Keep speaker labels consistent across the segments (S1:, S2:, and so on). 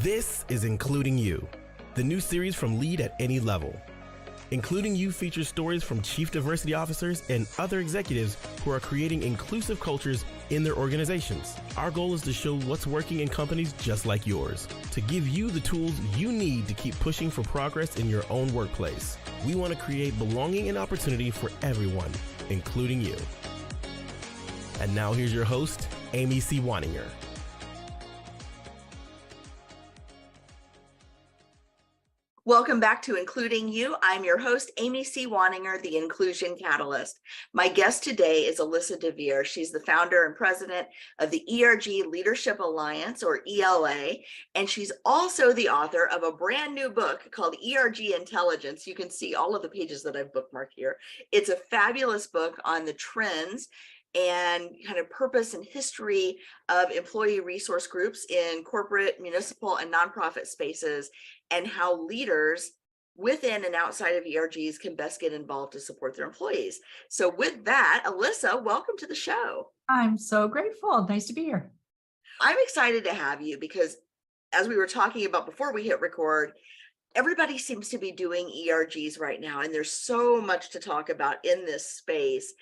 S1: This is Including You, the new series from Lead at Any Level. Including You features stories from chief diversity officers and other executives who are creating inclusive cultures in their organizations. Our goal is to show what's working in companies just like yours, to give you the tools you need to keep pushing for progress in your own workplace. We want to create belonging and opportunity for everyone, including you. And now here's your host, Amy C. Waninger.
S2: Welcome back to Including You. I'm your host, Amy C. Waninger, the Inclusion Catalyst. My guest today is Alyssa Dver. She's the founder and president of the ERG Leadership Alliance, or ELA, and she's also the author of a brand new book called ERG Intelligence. You can see all of the pages that I've bookmarked here. It's a fabulous book on the trends and kind of purpose and history of employee resource groups in corporate, municipal, and nonprofit spaces, and how leaders within and outside of ERGs can best get involved to support their employees. So with that, Alyssa, welcome to the show.
S3: I'm so grateful. Nice to be here.
S2: I'm excited to have you because, as we were talking about before we hit record, everybody seems to be doing ERGs right now, and there's so much to talk about in this space.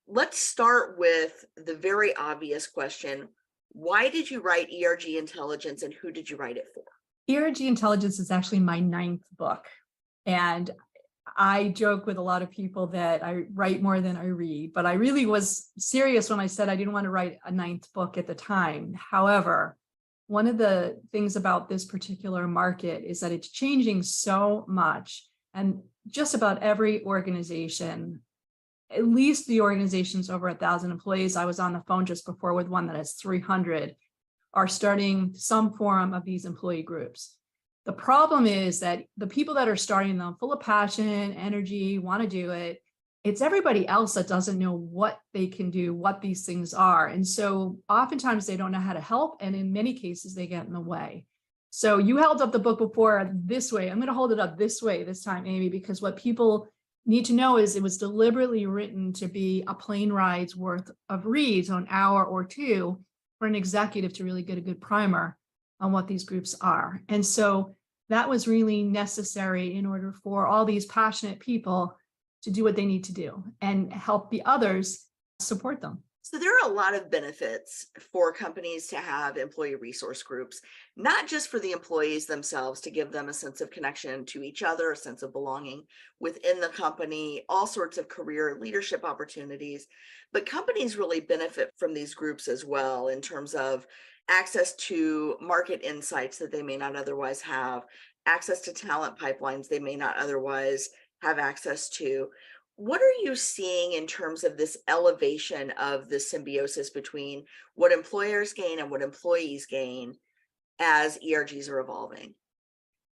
S2: Let's start with the very obvious question. Why did you write ERG Intelligence, and who did you write it for?
S3: ERG Intelligence is actually my 9th book. And I joke with a lot of people that I write more than I read, but I really was serious when I said I didn't want to write a 9th book at the time. However, one of the things about this particular market is that it's changing so much, and just about every organization, at least the organizations over 1,000 employees, I was on the phone just before with one that has 300, are starting some form of these employee groups. The problem is that the people that are starting them, full of passion, energy, want to do it, it's everybody else that doesn't know what they can do, what these things are. And so oftentimes they don't know how to help, and in many cases they get in the way. So you held up the book before this way. I'm going to hold it up this way this time, Amy, because what people need to know is it was deliberately written to be a plane ride's worth of reads, an hour or two, for an executive to really get a good primer on what these groups are. And so that was really necessary in order for all these passionate people to do what they need to do and help the others support them.
S2: So there are a lot of benefits for companies to have employee resource groups, not just for the employees themselves to give them a sense of connection to each other, a sense of belonging within the company, all sorts of career leadership opportunities, but companies really benefit from these groups as well in terms of access to market insights that they may not otherwise have, access to talent pipelines they may not otherwise have access to. What are you seeing in terms of this elevation of the symbiosis between what employers gain and what employees gain as ERGs are evolving?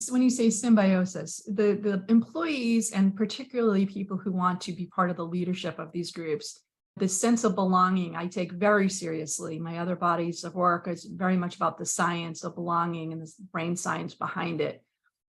S3: So when you say symbiosis, the employees, and particularly people who want to be part of the leadership of these groups, the sense of belonging I take very seriously. My other bodies of work is very much about the science of belonging and the brain science behind it.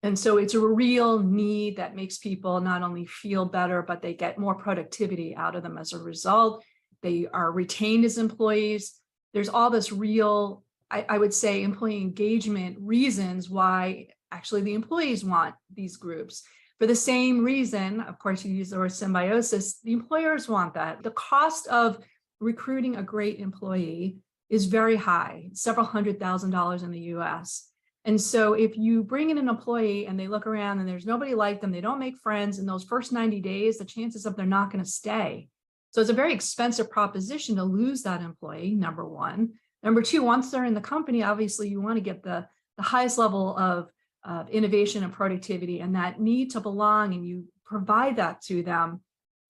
S3: And so it's a real need that makes people not only feel better, but they get more productivity out of them as a result. They are retained as employees. There's all this real, I would say, employee engagement reasons why actually the employees want these groups. For the same reason, of course, you use the word symbiosis, the employers want that. The cost of recruiting a great employee is very high, several $100,000 in the US. And so if you bring in an employee and they look around and there's nobody like them, they don't make friends in those first 90 days, the chances of they're not going to stay. So it's a very expensive proposition to lose that employee, number one. Number two, once they're in the company, obviously you want to get the highest level of innovation and productivity and that need to belong, and you provide that to them.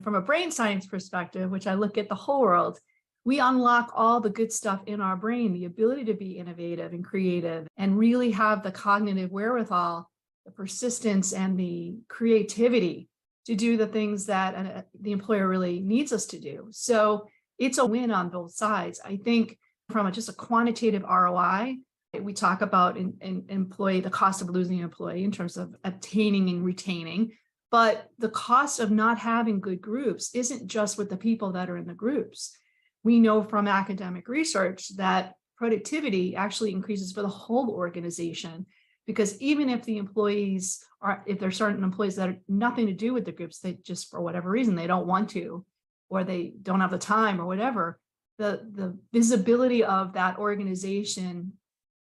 S3: From a brain science perspective, which I look at the whole world, we unlock all the good stuff in our brain, the ability to be innovative and creative and really have the cognitive wherewithal, the persistence and the creativity to do the things that the employer really needs us to do. So it's a win on both sides. I think from just a quantitative ROI, we talk about the cost of losing an employee in terms of obtaining and retaining, but the cost of not having good groups isn't just with the people that are in the groups. We know from academic research that productivity actually increases for the whole organization. Because even if the employees if there's certain employees that are nothing to do with the groups, they just, for whatever reason, they don't want to, or they don't have the time or whatever, the visibility of that organization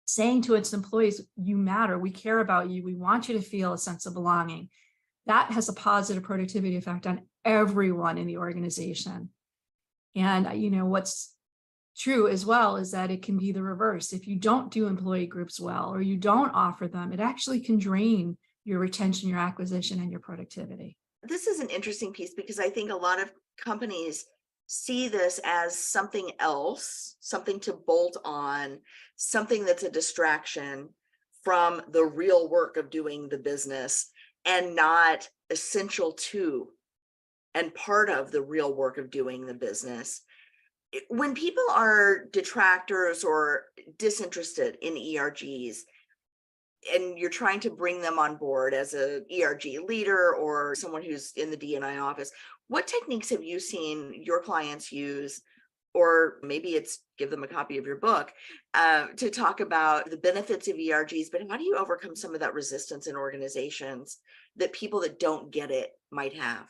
S3: saying to its employees, you matter, we care about you, we want you to feel a sense of belonging, that has a positive productivity effect on everyone in the organization. And what's true as well is that it can be the reverse. If you don't do employee groups well, or you don't offer them, it actually can drain your retention, your acquisition, and your productivity.
S2: This is an interesting piece because I think a lot of companies see this as something else, something to bolt on, something that's a distraction from the real work of doing the business, and not essential to and part of the real work of doing the business. When people are detractors or disinterested in ERGs, and you're trying to bring them on board as a ERG leader or someone who's in the D&I office, what techniques have you seen your clients use, or maybe it's give them a copy of your book, to talk about the benefits of ERGs, but how do you overcome some of that resistance in organizations that people that don't get it might have?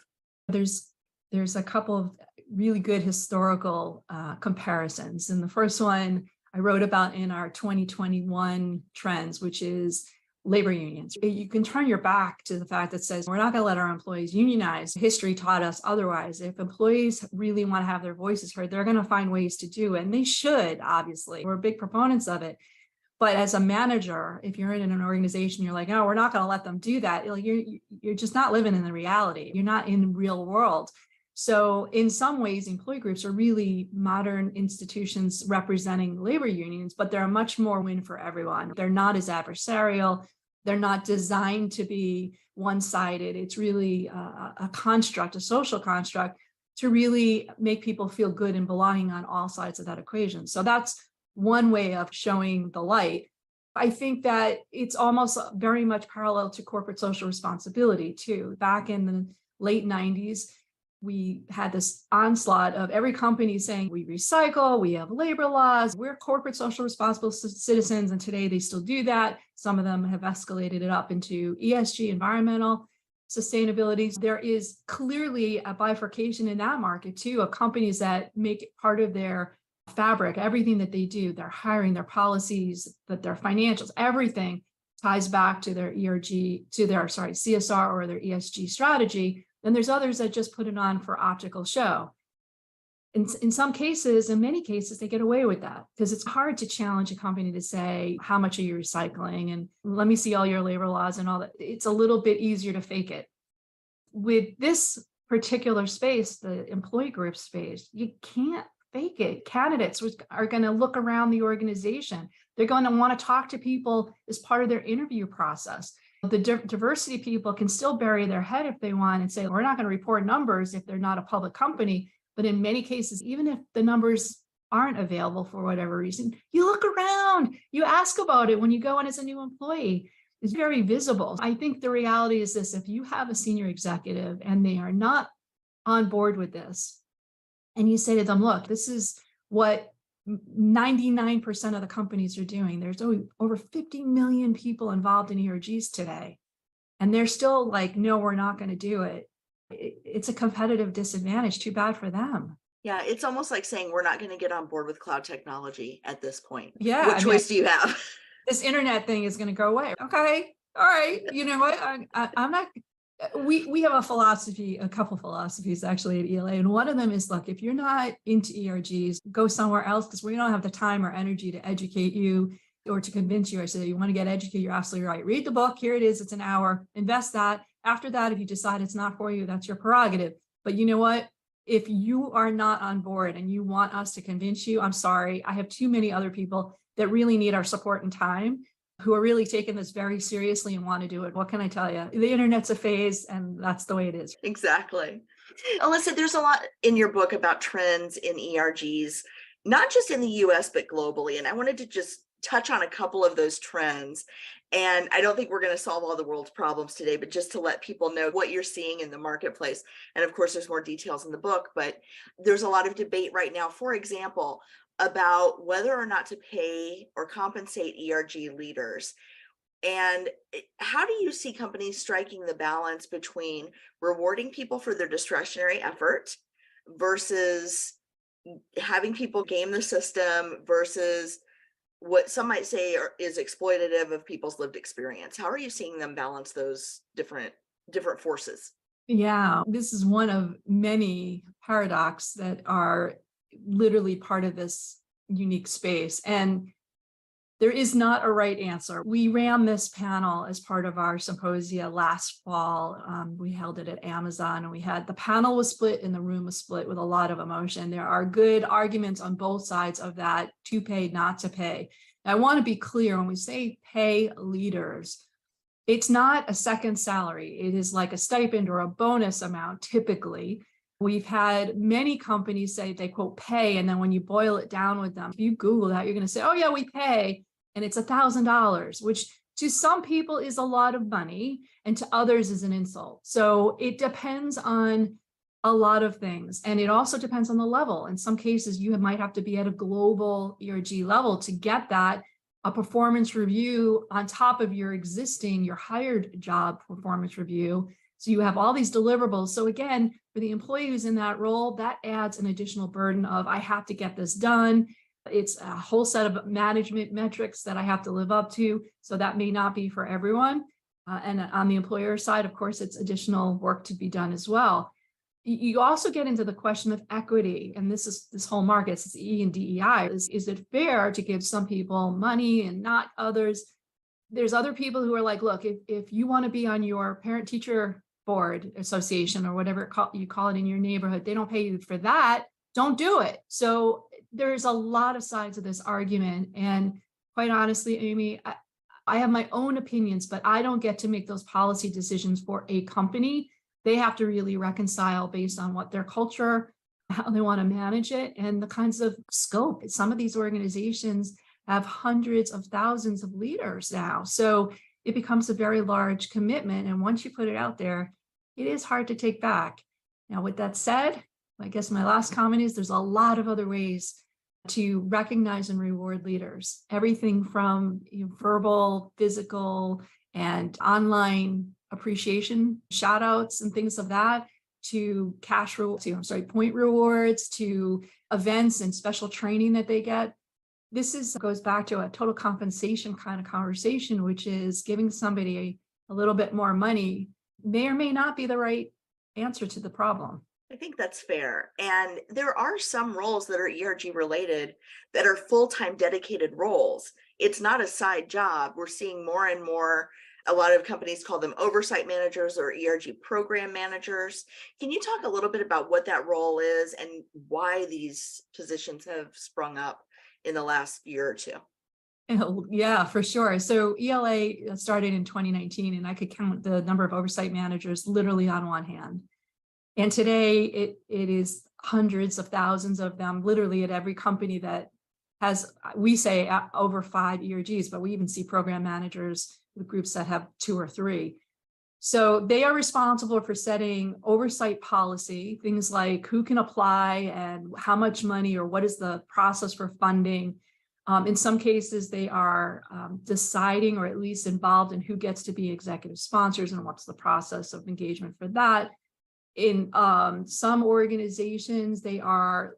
S3: There's a couple of really good historical comparisons. And the first one I wrote about in our 2021 trends, which is labor unions. You can turn your back to the fact that says, we're not going to let our employees unionize. History taught us otherwise. If employees really want to have their voices heard, they're going to find ways to do it. And they should, obviously. We're big proponents of it. But as a manager, if you're in an organization, you're like, oh, we're not going to let them do that. You're just not living in the reality. You're not in the real world. So in some ways, employee groups are really modern institutions representing labor unions, but they're a much more win for everyone. They're not as adversarial. They're not designed to be one-sided. It's really a construct, a social construct, to really make people feel good and belonging on all sides of that equation. So that's one way of showing the light. I think that it's almost very much parallel to corporate social responsibility too. Back in the late 90s, we had this onslaught of every company saying we recycle, we have labor laws, we're corporate social responsible citizens, and today they still do that. Some of them have escalated it up into ESG, environmental sustainability. There is clearly a bifurcation in that market too, of companies that make it part of their fabric, everything that they do, their hiring, their policies, that their financials, everything ties back to their CSR or their ESG strategy. Then there's others that just put it on for optical show. In some cases, in many cases, they get away with that because it's hard to challenge a company to say, how much are you recycling? And let me see all your labor laws and all that. It's a little bit easier to fake it. With this particular space, the employee group space, you can't fake it. Candidates are going to look around the organization. They're going to want to talk to people as part of their interview process. The diversity people can still bury their head if they want and say, we're not going to report numbers if they're not a public company. But in many cases, even if the numbers aren't available for whatever reason, you look around, you ask about it when you go in as a new employee. It's very visible. I think the reality is this: if you have a senior executive and they are not on board with this, and you say to them, look, this is what 99% of the companies are doing. There's over 50 million people involved in ERGs today. And they're still like, no, we're not going to do it. It's a competitive disadvantage. Too bad for them.
S2: Yeah, it's almost like saying we're not going to get on board with cloud technology at this point.
S3: Yeah.
S2: What choice do you have?
S3: This internet thing is going to go away. Okay. All right. You know what? I'm not. We have a philosophy, a couple philosophies actually at ELA. And one of them is, look, if you're not into ERGs, go somewhere else because we don't have the time or energy to educate you or to convince you. I said, you want to get educated, you're absolutely right. Read the book. Here it is. It's an hour. Invest that. After that, if you decide it's not for you, that's your prerogative. But you know what? If you are not on board and you want us to convince you, I'm sorry. I have too many other people that really need our support and time, who are really taking this very seriously and want to do it. What can I tell you? The internet's a phase, and that's the way it is.
S2: Exactly. Alyssa, there's a lot in your book about trends in ERGs, not just in the US, but globally. And I wanted to just touch on a couple of those trends. And I don't think we're going to solve all the world's problems today, but just to let people know what you're seeing in the marketplace. And of course, there's more details in the book, but there's a lot of debate right now, for example, about whether or not to pay or compensate ERG leaders. And how do you see companies striking the balance between rewarding people for their discretionary effort versus having people game the system versus what some might say is exploitative of people's lived experience? How are you seeing them balance those different forces?
S3: Yeah, this is one of many paradoxes that are literally part of this unique space. And there is not a right answer. We ran this panel as part of our symposia last fall. We held it at Amazon, and the panel was split and the room was split with a lot of emotion. There are good arguments on both sides of that, to pay, not to pay. Now, I want to be clear, when we say pay leaders, it's not a second salary. It is like a stipend or a bonus amount typically. We've had many companies say they quote pay, and then when you boil it down with them, if you Google that, you're going to say, oh yeah, we pay, and it's $1,000, which to some people is a lot of money and to others is an insult. So it depends on a lot of things, and it also depends on the level. In some cases, you might have to be at a global ERG level to get that, a performance review on top of your hired job performance review. So you have all these deliverables. So again, for the employee who's in that role, that adds an additional burden of, I have to get this done. It's a whole set of management metrics that I have to live up to. So that may not be for everyone. And on the employer side, of course, it's additional work to be done as well. You also get into the question of equity, and this whole market, it's E and DEI. Is it fair to give some people money and not others? There's other people who are like, look, if you want to be on your parent-teacher board association or whatever you call it in your neighborhood, they don't pay you for that, don't do it. So there's a lot of sides of this argument. And quite honestly, Amy, I have my own opinions, but I don't get to make those policy decisions for a company. They have to really reconcile based on what their culture, how they want to manage it, and the kinds of scope. Some of these organizations have hundreds of thousands of leaders now. So it becomes a very large commitment. And once you put it out there, it is hard to take back. Now, with that said, I guess my last comment is there's a lot of other ways to recognize and reward leaders. Everything from verbal, physical, and online appreciation, shout outs and things of that, to point rewards, to events and special training that they get. This goes back to a total compensation kind of conversation, which is giving somebody a little bit more money may or may not be the right answer to the problem.
S2: I think that's fair. And there are some roles that are ERG related that are full-time dedicated roles. It's not a side job. We're seeing more and more. A lot of companies call them oversight managers or ERG program managers. Can you talk a little bit about what that role is and why these positions have sprung up in the last year or two?
S3: Yeah, for sure. So ELA started in 2019, and I could count the number of oversight managers literally on one hand. And today it is hundreds of thousands of them, literally at every company that has, we say over 5 ERGs, but we even see program managers with groups that have 2 or 3. So they are responsible for setting oversight policy, things like who can apply and how much money, or what is the process for funding. In some cases, they are deciding or at least involved in who gets to be executive sponsors and what's the process of engagement for that. In some organizations, they are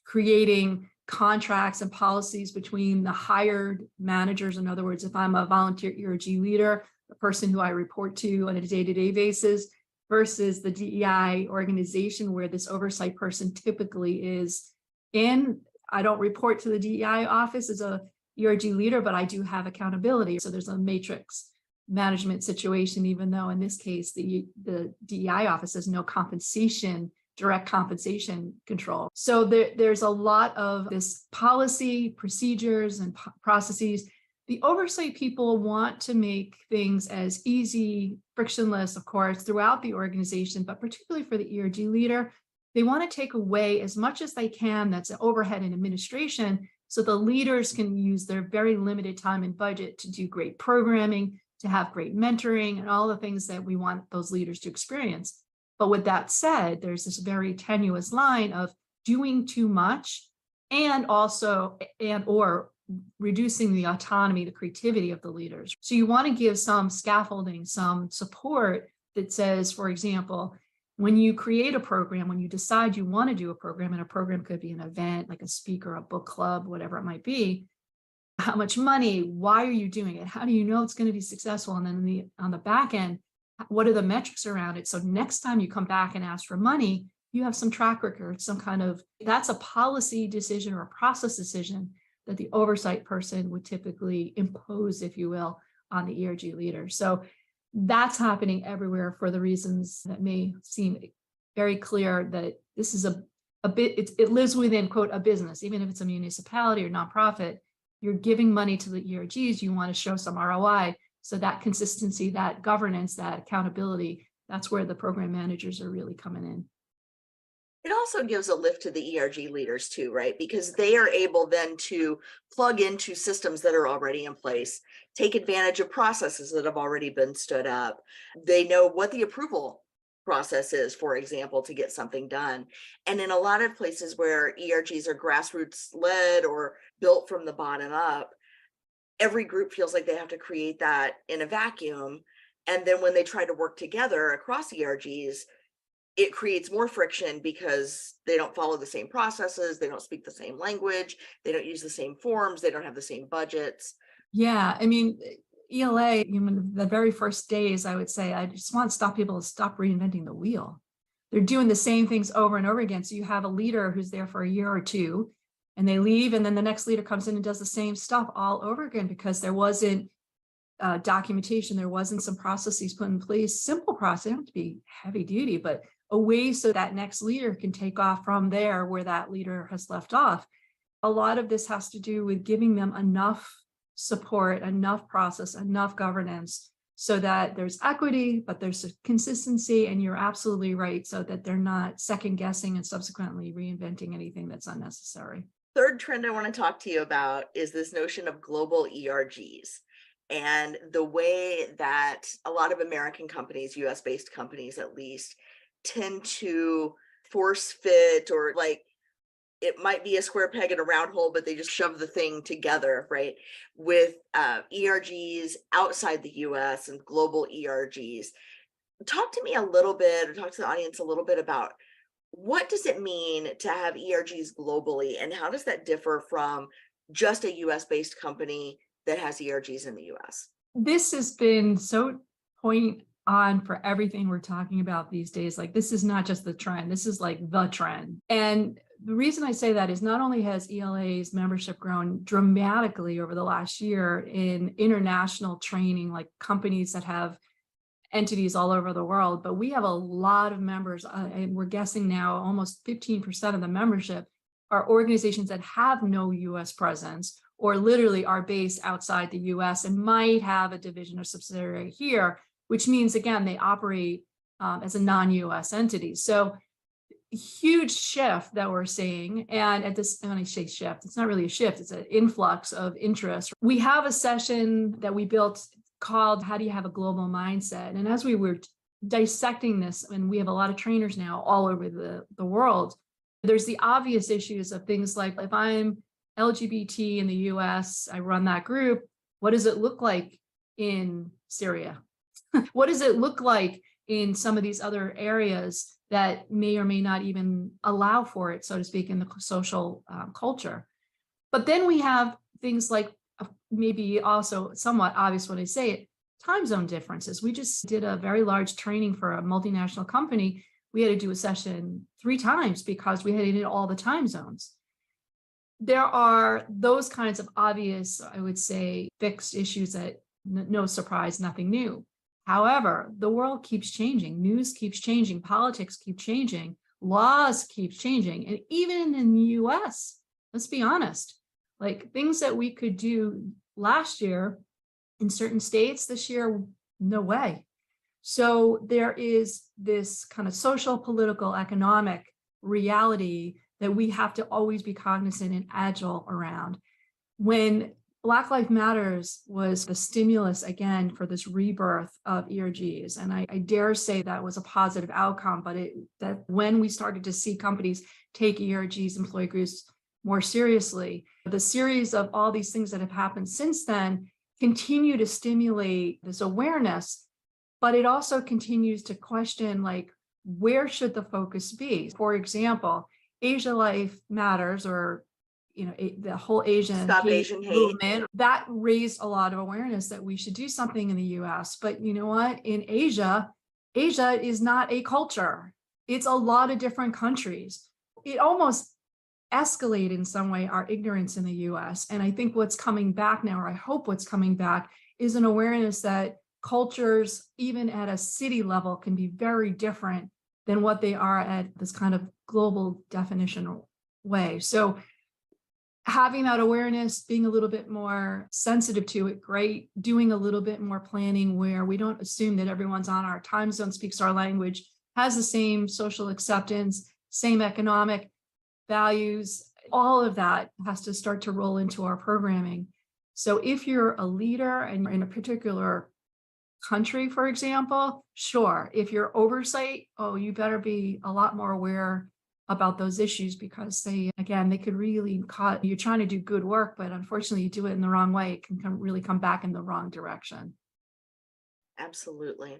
S3: creating contracts and policies between the hired managers. In other words, if I'm a volunteer ERG leader, the person who I report to on a day-to-day basis, versus the DEI organization where this oversight person typically is in. I don't report to the DEI office as a ERG leader, but I do have accountability. So there's a matrix management situation, even though in this case, the DEI office has no direct compensation control. So there's a lot of this policy, procedures, and processes. The oversight people want to make things as easy, frictionless, of course, throughout the organization, but particularly for the ERG leader, they want to take away as much as they can that's overhead and administration, so the leaders can use their very limited time and budget to do great programming, to have great mentoring, and all the things that we want those leaders to experience. But with that said, there's this very tenuous line of doing too much and or reducing the autonomy, the creativity of the leaders. So you want to give some scaffolding, some support that says, for example, when you create a program, when you decide you want to do a program, and a program could be an event like a speaker, a book club, whatever it might be, how much money, why are you doing it? How do you know it's going to be successful? And then on the back end, what are the metrics around it? So next time you come back and ask for money, you have some track record, some kind of, that's a policy decision or a process decision that the oversight person would typically impose, if you will, on the ERG leader. So that's happening everywhere for the reasons that may seem very clear, that this is a bit, it lives within, quote, a business, even if it's a municipality or nonprofit. You're giving money to the ERGs, you want to show some ROI. So that consistency, that governance, that accountability, that's where the program managers are really coming in.
S2: It also gives a lift to the ERG leaders too, right? Because they are able then to plug into systems that are already in place, take advantage of processes that have already been stood up. They know what the approval process is, for example, to get something done. And in a lot of places where ERGs are grassroots led or built from the bottom up, every group feels like they have to create that in a vacuum. And then when they try to work together across ERGs, it creates more friction because they don't follow the same processes, they don't speak the same language, they don't use the same forms, they don't have the same budgets.
S3: Yeah, I mean, ELA, the very first days, I would say, I just want people to stop reinventing the wheel. They're doing the same things over and over again. So you have a leader who's there for a year or two, and they leave, and then the next leader comes in and does the same stuff all over again because there wasn't documentation, there wasn't some processes put in place, simple process, they don't have to be heavy duty, but a way so that next leader can take off from there where that leader has left off. A lot of this has to do with giving them enough support, enough process, enough governance so that there's equity, but there's a consistency, and you're absolutely right, so that they're not second guessing and subsequently reinventing anything that's unnecessary.
S2: Third trend I want to talk to you about is this notion of global ERGs and the way that a lot of American companies, US-based companies at least, tend to force fit, or like it might be a square peg in a round hole, but they just shove the thing together, right? With ERGs outside the US and global ERGs. Talk to me a little bit, or talk to the audience a little bit about what does it mean to have ERGs globally, and how does that differ from just a US-based company that has ERGs in the US?
S3: This has been so point on for everything we're talking about these days. Like, this is not just the trend, this is like the trend. And the reason I say that is not only has ELA's membership grown dramatically over the last year in international training, like companies that have entities all over the world, but we have a lot of members, and we're guessing now almost 15% of the membership are organizations that have no US presence, or literally are based outside the US and might have a division or subsidiary here, which means, again, they operate as a non-US entity. So huge shift that we're seeing. And at this, when I say shift, it's not really a shift, it's an influx of interest. We have a session that we built called How Do You Have a Global Mindset? And as we were dissecting this, and we have a lot of trainers now all over the world, there's the obvious issues of things like, if I'm LGBT in the US, I run that group, what does it look like in Syria? What does it look like in some of these other areas that may or may not even allow for it, so to speak, in the social culture? But then we have things like, maybe also somewhat obvious when I say it, time zone differences. We just did a very large training for a multinational company. We had to do a session 3 times because we had to hit all the time zones. There are those kinds of obvious, I would say, fixed issues that no surprise, nothing new. However, the world keeps changing, news keeps changing, politics keep changing, laws keep changing. And even in the US, let's be honest, like things that we could do last year in certain states this year, no way. So there is this kind of social, political, economic reality that we have to always be cognizant and agile around. When Black Lives Matters was the stimulus, again, for this rebirth of ERGs, and I dare say that was a positive outcome, but that when we started to see companies take ERGs, employee groups, more seriously. The series of all these things that have happened since then continue to stimulate this awareness, but it also continues to question, like, where should the focus be? For example, Asia Life Matters, or the whole
S2: Stop Asian hate
S3: movement, that raised a lot of awareness that we should do something in the US. But you know what? In Asia is not a culture. It's a lot of different countries. It almost escalate in some way our ignorance in the US. And I think what's coming back now, or I hope what's coming back, is an awareness that cultures, even at a city level, can be very different than what they are at this kind of global definition way. So having that awareness, being a little bit more sensitive to it, great. Doing a little bit more planning where we don't assume that everyone's on our time zone, speaks our language, has the same social acceptance, same economic values. All of that has to start to roll into our programming. So if you're a leader and you're in a particular country, for example, sure. If you're oversight, you better be a lot more aware about those issues, because they could really you're trying to do good work, but unfortunately you do it in the wrong way. It can really come back in the wrong direction.
S2: Absolutely.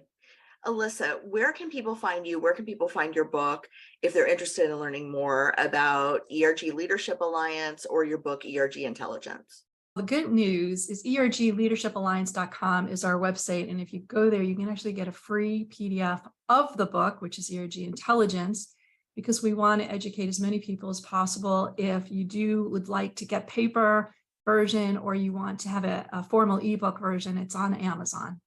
S2: Alyssa, where can people find you? Where can people find your book if they're interested in learning more about ERG Leadership Alliance or your book, ERG Intelligence?
S3: The good news is ergleadershipalliance.com is our website. And if you go there, you can actually get a free PDF of the book, which is ERG Intelligence, because we want to educate as many people as possible. If you would like to get paper version, or you want to have a formal ebook version, it's on Amazon.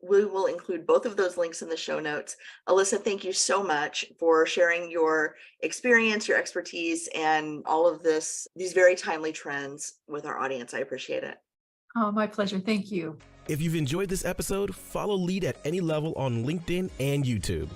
S2: We will include both of those links in the show notes. Alyssa, thank you so much for sharing your experience, your expertise, and all of these very timely trends with our audience. I appreciate it.
S3: Oh, my pleasure. Thank you.
S1: If you've enjoyed this episode, follow Lead at Any Level on LinkedIn and YouTube.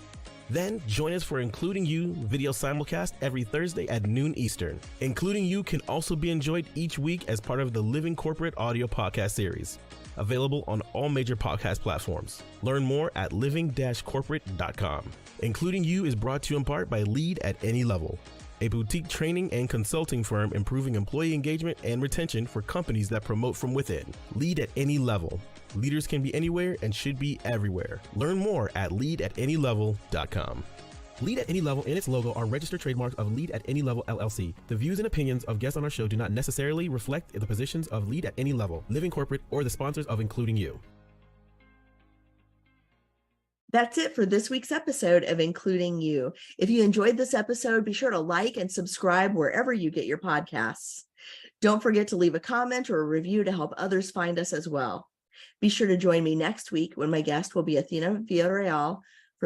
S1: Then join us for Including You video simulcast every Thursday at noon Eastern. Including You can also be enjoyed each week as part of the Living Corporate audio podcast series, available on all major podcast platforms. Learn more at living-corporate.com. Including You is brought to you in part by Lead at Any Level, a boutique training and consulting firm improving employee engagement and retention for companies that promote from within. Lead at Any Level. Leaders can be anywhere and should be everywhere. Learn more at leadatanylevel.com. Lead at Any Level and its logo are registered trademarks of Lead at Any Level LLC. The views and opinions of guests on our show do not necessarily reflect the positions of Lead at Any Level, Living Corporate, or the sponsors of Including You.
S2: That's it for this week's episode of Including You. If you enjoyed this episode, be sure to like and subscribe wherever you get your podcasts. Don't forget to leave a comment or a review to help others find us as well. Be sure to join me next week when my guest will be Athena Villarreal,